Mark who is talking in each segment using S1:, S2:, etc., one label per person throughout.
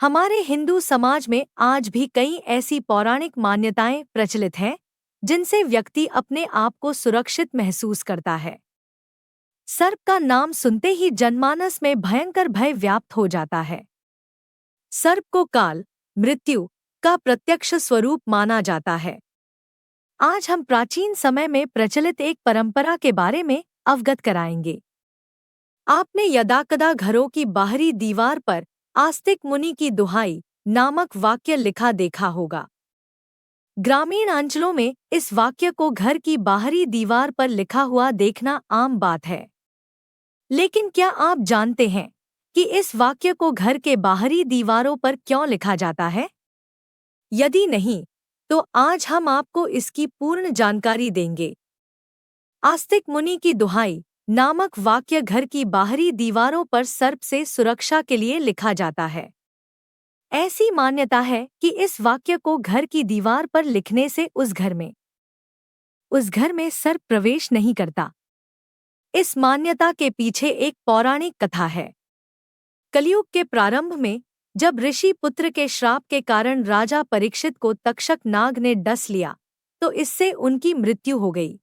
S1: हमारे हिंदू समाज में आज भी कई ऐसी पौराणिक मान्यताएं प्रचलित हैं जिनसे व्यक्ति अपने आप को सुरक्षित महसूस करता है। सर्प का नाम सुनते ही जनमानस में भयंकर भय व्याप्त हो जाता है। सर्प को काल, मृत्यु का प्रत्यक्ष स्वरूप माना जाता है। आज हम प्राचीन समय में प्रचलित एक परंपरा के बारे में अवगत कराएंगे। आपने यदाकदा घरों की बाहरी दीवार पर आस्तिक मुनि की दुहाई नामक वाक्य लिखा देखा होगा। ग्रामीण अंचलों में इस वाक्य को घर की बाहरी दीवार पर लिखा हुआ देखना आम बात है। लेकिन क्या आप जानते हैं कि इस वाक्य को घर के बाहरी दीवारों पर क्यों लिखा जाता है? यदि नहीं, तो आज हम आपको इसकी पूर्ण जानकारी देंगे। आस्तिक मुनि की दुहाई नामक वाक्य घर की बाहरी दीवारों पर सर्प से सुरक्षा के लिए लिखा जाता है। ऐसी मान्यता है कि इस वाक्य को घर की दीवार पर लिखने से उस घर में सर्प प्रवेश नहीं करता। इस मान्यता के पीछे एक पौराणिक कथा है। कलयुग के प्रारंभ में जब ऋषि पुत्र के श्राप के कारण राजा परीक्षित को तक्षक नाग ने डस लिया, तो इससे उनकी मृत्यु हो गई।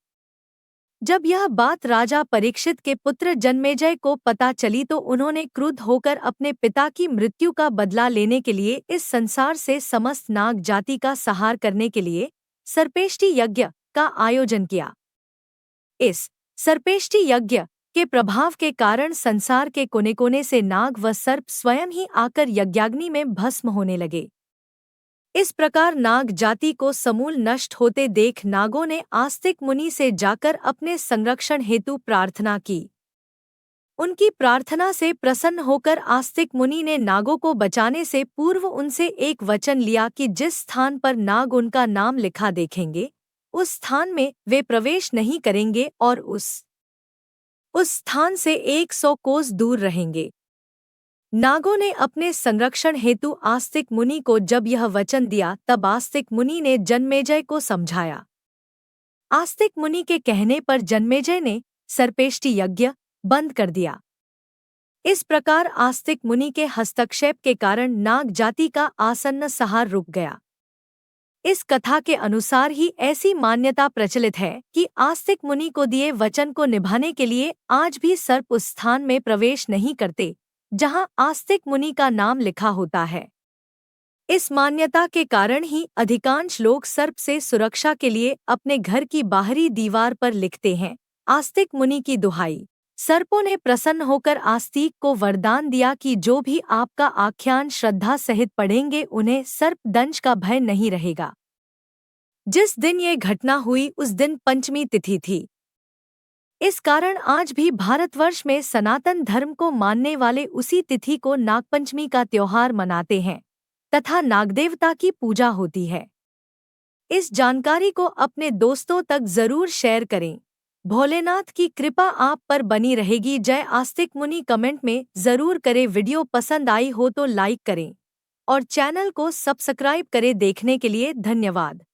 S1: जब यह बात राजा परीक्षित के पुत्र जन्मेजय को पता चली तो उन्होंने क्रुद्ध होकर अपने पिता की मृत्यु का बदला लेने के लिए इस संसार से समस्त नाग जाति का संहार करने के लिए सर्पेष्टि यज्ञ का आयोजन किया। इस सर्पेष्टि यज्ञ के प्रभाव के कारण संसार के कोने कोने से नाग व सर्प स्वयं ही आकर यज्ञाग्नि में भस्म होने लगे। इस प्रकार नाग जाति को समूल नष्ट होते देख नागों ने आस्तिक मुनि से जाकर अपने संरक्षण हेतु प्रार्थना की। उनकी प्रार्थना से प्रसन्न होकर आस्तिक मुनि ने नागों को बचाने से पूर्व उनसे एक वचन लिया कि जिस स्थान पर नाग उनका नाम लिखा देखेंगे, उस स्थान में वे प्रवेश नहीं करेंगे और उस स्थान से 100 कोस दूर रहेंगे। नागों ने अपने संरक्षण हेतु आस्तिक मुनि को जब यह वचन दिया, तब आस्तिक मुनि ने जन्मेजय को समझाया। आस्तिक मुनि के कहने पर जन्मेजय ने सर्पेष्टि यज्ञ बंद कर दिया। इस प्रकार आस्तिक मुनि के हस्तक्षेप के कारण नाग जाति का आसन्न संहार रुक गया। इस कथा के अनुसार ही ऐसी मान्यता प्रचलित है कि आस्तिक मुनि को दिए वचन को निभाने के लिए आज भी सर्प उस स्थान में प्रवेश नहीं करते जहां आस्तिक मुनि का नाम लिखा होता है। इस मान्यता के कारण ही अधिकांश लोग सर्प से सुरक्षा के लिए अपने घर की बाहरी दीवार पर लिखते हैं, आस्तिक मुनि की दुहाई। सर्पों ने प्रसन्न होकर आस्तिक को वरदान दिया कि जो भी आपका आख्यान श्रद्धा सहित पढ़ेंगे उन्हें सर्प दंश का भय नहीं रहेगा। जिस दिन ये घटना हुई उस दिन पंचमी तिथि थी। इस कारण आज भी भारतवर्ष में सनातन धर्म को मानने वाले उसी तिथि को नागपंचमी का त्योहार मनाते हैं तथा नागदेवता की पूजा होती है। इस जानकारी को अपने दोस्तों तक जरूर शेयर करें। भोलेनाथ की कृपा आप पर बनी रहेगी। जय आस्तिक मुनि कमेंट में जरूर करें। वीडियो पसंद आई हो तो लाइक करें और चैनल को सब्सक्राइब करें। देखने के लिए धन्यवाद।